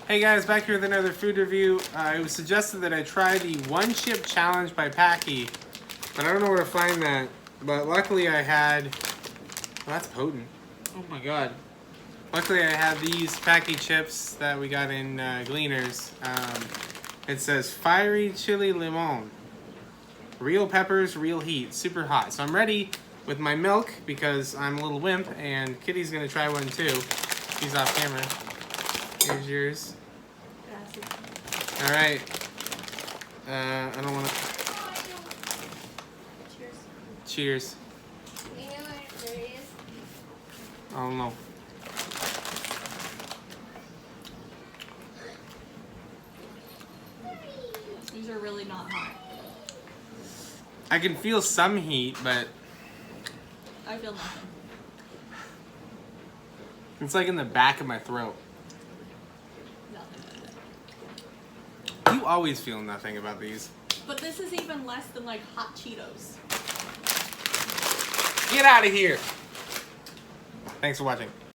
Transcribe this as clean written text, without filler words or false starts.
Hey guys, back here with another food review. It was suggested that I try the one chip challenge by Pacqui, but I don't know where to find that. But luckily I had, well, that's potent. Oh my god. Luckily I have these Pacqui chips that we got in Gleaners. It says fiery chili limon. Real peppers, real heat, super hot. So I'm ready with my milk because I'm a little wimp, and Kitty's gonna try one too. She's off camera. Here's yours. All right. I don't want to. Cheers. Cheers. You know what there is? I don't know. These are really not hot. I can feel some heat, but I feel nothing. it's like in the back of my throat. Nothing. You always feel nothing about these. But this is even less than like hot Cheetos. Get out of here. Thanks for watching.